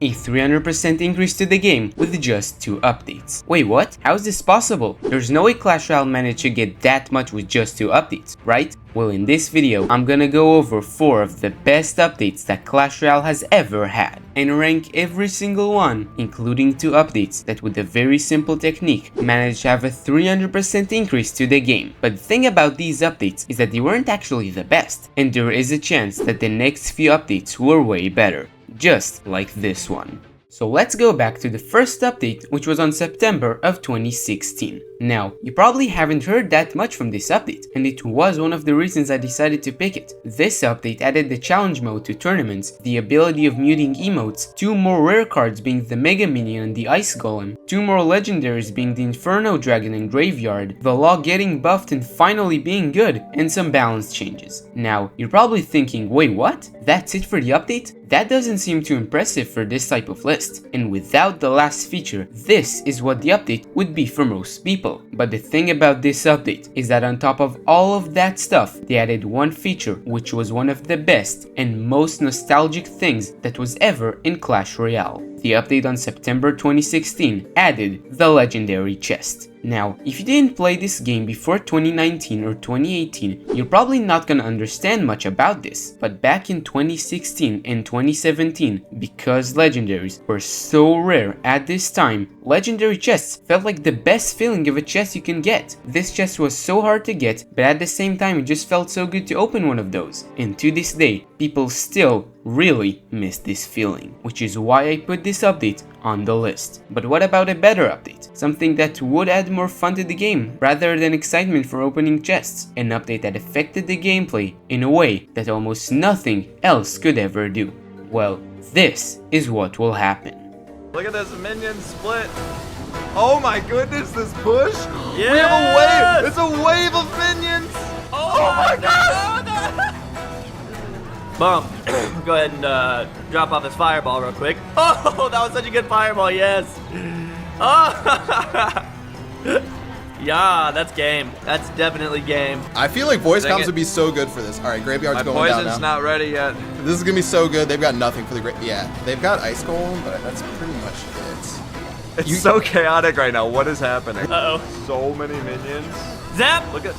A 300% increase to the game with just 2 updates. Wait, what? How is this possible? There's no way Clash Royale managed to get that much with just 2 updates, right? Well, in this video, I'm gonna go over 4 of the best updates that Clash Royale has ever had, and rank every single one, including 2 updates that with a very simple technique managed to have a 300% increase to the game. But the thing about these updates is that they weren't actually the best, and there is a chance that the next few updates were way better. Just like this one. So let's go back to the first update, which was on September of 2016. Now, you probably haven't heard that much from this update, and it was one of the reasons I decided to pick it. This update added the challenge mode to tournaments, the ability of muting emotes, 2 more rare cards being the Mega Minion and the Ice Golem, 2 more legendaries being the Inferno Dragon and Graveyard, the Law getting buffed and finally being good, and some balance changes. Now, you're probably thinking, wait, what? That's it for the update? That doesn't seem too impressive for this type of list, and without the last feature, this is what the update would be for most people. But the thing about this update is that on top of all of that stuff, they added one feature which was one of the best and most nostalgic things that was ever in Clash Royale. The update on September 2016 added the legendary chest. Now, if you didn't play this game before 2019 or 2018, you're probably not gonna understand much about this, but back in 2016 and 2017, because legendaries were so rare at this time, legendary chests felt like the best feeling of a chest you can get. This chest was so hard to get, but at the same time it just felt so good to open one of those. And to this day, people still really miss this feeling, which is why I put this update on the list. But what about a better update? Something that would add more fun to the game rather than excitement for opening chests. An update that affected the gameplay in a way that almost nothing else could ever do. Well, this is what will happen. Look at this minion split. Oh my goodness, this push. Yes! We have a wave. It's a wave of minions. Oh my god. Boom. Go ahead and drop off this fireball real quick. Oh, that was such a good fireball, yes. Oh. Yeah, that's game. That's definitely game. I feel like voice Dang comms it. would be so good for this. All right, Graveyard's My going down poison's now. not ready yet. This is gonna be so good. They've got nothing for the yeah. They've got Ice Golem, but that's pretty much it. It's so chaotic right now. What is happening? Uh-oh. So many minions. Zap! Look at.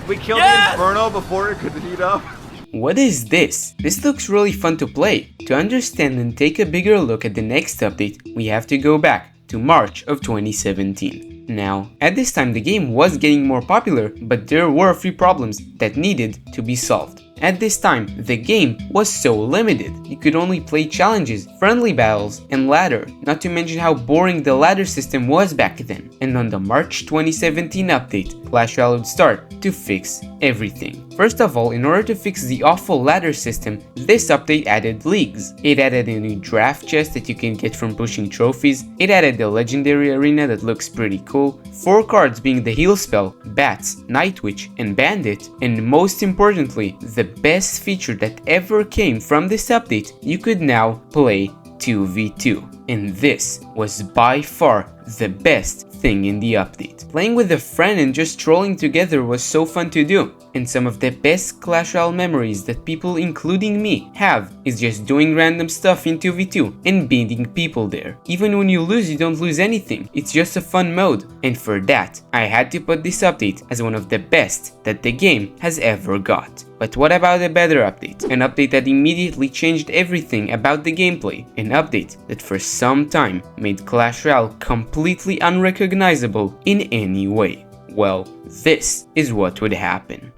We killed Yes! the Inferno before it could heat up. What is this? This looks really fun to play. To understand and take a bigger look at the next update, we have to go back to March of 2017. Now, at this time the game was getting more popular, but there were a few problems that needed to be solved. At this time, the game was so limited. You could only play challenges, friendly battles, and ladder, not to mention how boring the ladder system was back then. And on the March 2017 update, Clash Royale would start to fix everything. First of all, in order to fix the awful ladder system, this update added leagues. It added a new draft chest that you can get from pushing trophies. It added the legendary arena that looks pretty cool. 4 cards being the heal spell, Bats, Night Witch, and Bandit. And most importantly, the best feature that ever came from this update, you could now play 2v2. And this was by far the best thing in the update. Playing with a friend and just trolling together was so fun to do. And some of the best Clash Royale memories that people including me have is just doing random stuff in 2v2 and beating people there. Even when you lose, you don't lose anything. It's just a fun mode. And for that, I had to put this update as one of the best that the game has ever got. But what about a better update? An update that immediately changed everything about the gameplay. An update that for some time made Clash Royale completely unrecognizable in any way. Well, this is what would happen.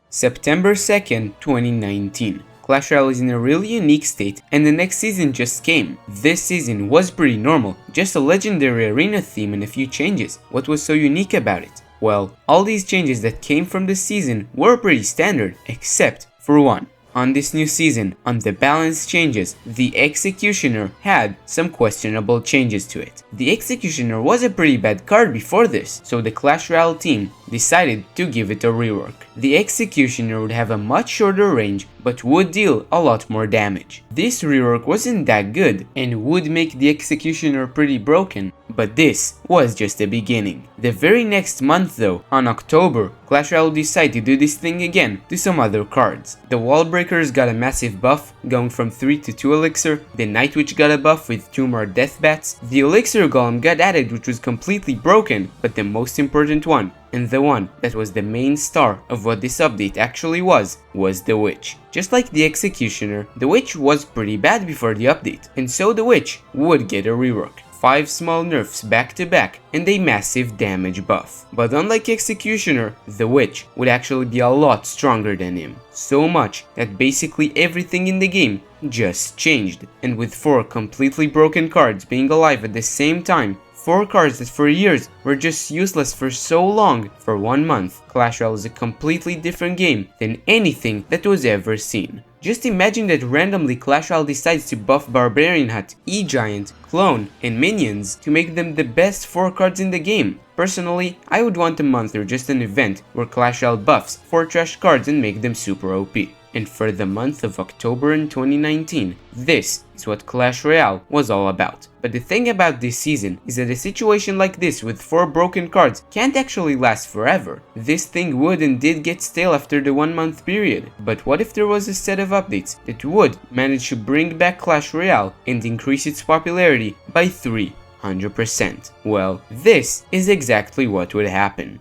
September 2nd, 2019. Clash Royale is in a really unique state and the next season just came. This season was pretty normal, just a legendary arena theme and a few changes. What was so unique about it? Well, all these changes that came from the season were pretty standard, except for one. On this new season, on the balance changes, the Executioner had some questionable changes to it. The Executioner was a pretty bad card before this, so the Clash Royale team decided to give it a rework. The Executioner would have a much shorter range, but would deal a lot more damage. This rework wasn't that good, and would make the Executioner pretty broken, but this was just the beginning. The very next month though, on October, Clash Royale decided to do this thing again to some other cards. The Wall Breakers got a massive buff, going from 3 to 2 elixir, the Night Witch got a buff with 2 more death bats, the Elixir Golem got added, which was completely broken, but the most important one, and the one that was the main star of what this update actually was the Witch. Just like the Executioner, the Witch was pretty bad before the update, and so the Witch would get a rework. 5 small nerfs back to back and a massive damage buff. But unlike Executioner, the Witch would actually be a lot stronger than him. So much that basically everything in the game just changed. And with 4 completely broken cards being alive at the same time, 4 cards that for years were just useless for so long, for 1 month, Clash Royale is a completely different game than anything that was ever seen. Just imagine that randomly Clash Royale decides to buff Barbarian Hut, E-Giant, Clone, and Minions to make them the best 4 cards in the game. Personally, I would want a month or just an event where Clash Royale buffs 4 trash cards and make them super OP. And for the month of October in 2019, this is what Clash Royale was all about. But the thing about this season is that a situation like this with 4 broken cards can't actually last forever. This thing would and did get stale after the 1 month period. But what if there was a set of updates that would manage to bring back Clash Royale and increase its popularity by 300%? Well, this is exactly what would happen.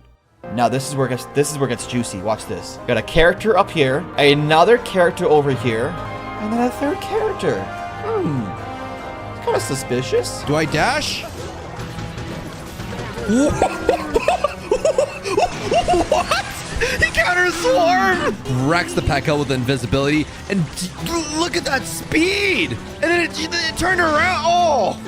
Now this is where it gets juicy. Watch this. Got a character up here, another character over here, and then a third character. It's kind of suspicious. Do I dash? What? He counters Swarm! Wrecks the Pakel with invisibility, and look at that speed! And then it turned around. Oh!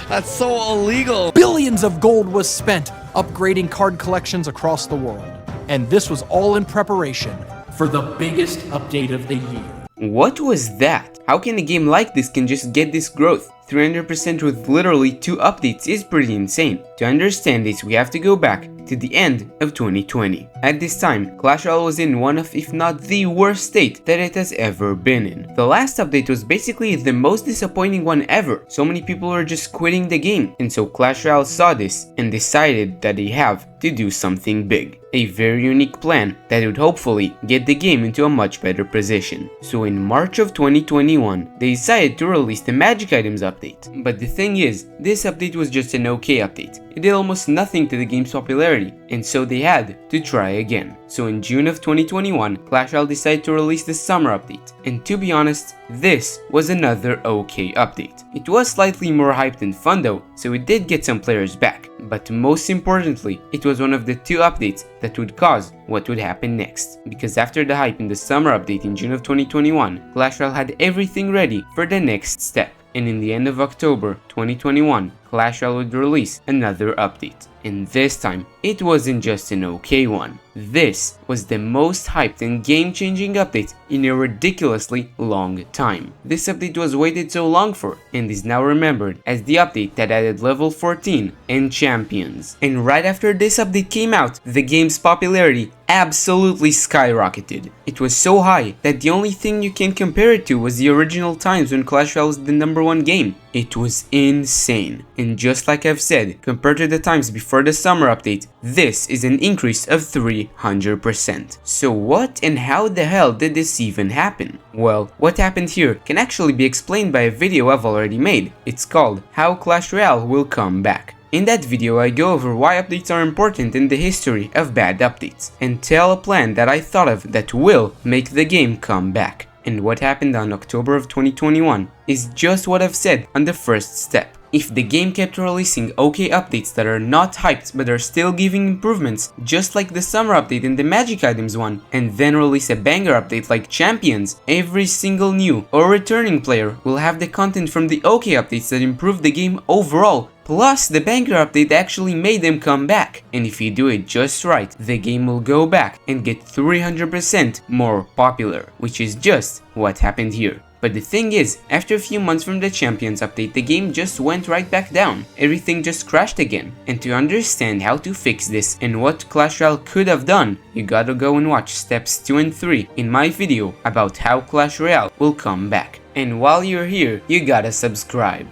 That's so illegal. Billions of gold was spent upgrading card collections across the world. And this was all in preparation for the biggest update of the year. What was that? How can a game like this can just get this growth? 300% with literally 2 updates is pretty insane. To understand this, we have to go back to the end of 2020. At this time, Clash Royale was in one of, if not the worst state that it has ever been in. The last update was basically the most disappointing one ever. So many people were just quitting the game, and so Clash Royale saw this and decided that they have to do something big. A very unique plan that would hopefully get the game into a much better position. So in March of 2021, they decided to release the magic items update. But the thing is, this update was just an okay update. It did almost nothing to the game's popularity, and so they had to try again. So in June of 2021, Clash Royale decided to release the summer update, and to be honest, this was another okay update. It was slightly more hyped and fun though, so it did get some players back. But most importantly, it was one of the 2 updates that would cause what would happen next. Because after the hype in the summer update in June of 2021, Clash Royale had everything ready for the next step. And in the end of October 2021, Clash Royale would release another update. And this time, it wasn't just an okay one. This was the most hyped and game-changing update in a ridiculously long time. This update was waited so long for, and is now remembered as the update that added level 14 and champions. And right after this update came out, the game's popularity absolutely skyrocketed. It was so high that the only thing you can compare it to was the original times when Clash Royale was the #1 game. It was insane. And just like I've said, compared to the times before the summer update, this is an increase of 300%. So what and how the hell did this even happen? Well, what happened here can actually be explained by a video I've already made. It's called How Clash Royale Will Come Back. In that video, I go over why updates are important in the history of bad updates, and tell a plan that I thought of that will make the game come back. And what happened on October of 2021 is just what I've said on the first step. If the game kept releasing okay updates that are not hyped but are still giving improvements, just like the summer update and the magic items one, and then release a banger update like champions, every single new or returning player will have the content from the okay updates that improve the game overall, plus the banger update actually made them come back. And if you do it just right, the game will go back and get 300% more popular, which is just what happened here. But the thing is, after a few months from the Champions update, the game just went right back down. Everything just crashed again. And to understand how to fix this and what Clash Royale could have done, you gotta go and watch steps 2 and 3 in my video about how Clash Royale will come back. And while you're here, you gotta subscribe.